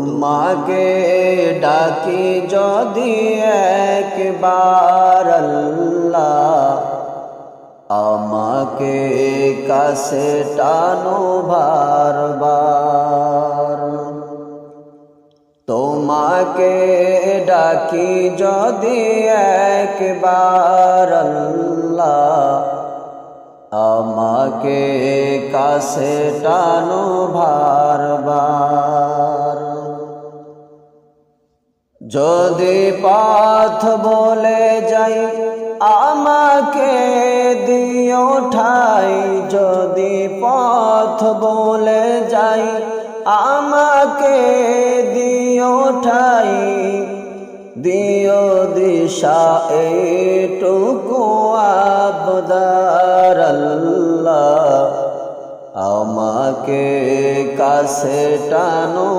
তোমাকে ডাকি যদি একবার আল্লাহ, আমাকে কাছে টানো বারবার। তোমাকে ডাকি যদি একবার আল্লাহ, আমাকে কাছে টানো বারবার। যদি পথ বলে যাই আমাকে দিও ঠাই, যদি পথ বলে যাই আমাকে দিও ঠাই, দিও দিশা এইটুকু আবদার আল্লাহ, আমাকে কাছে টানো।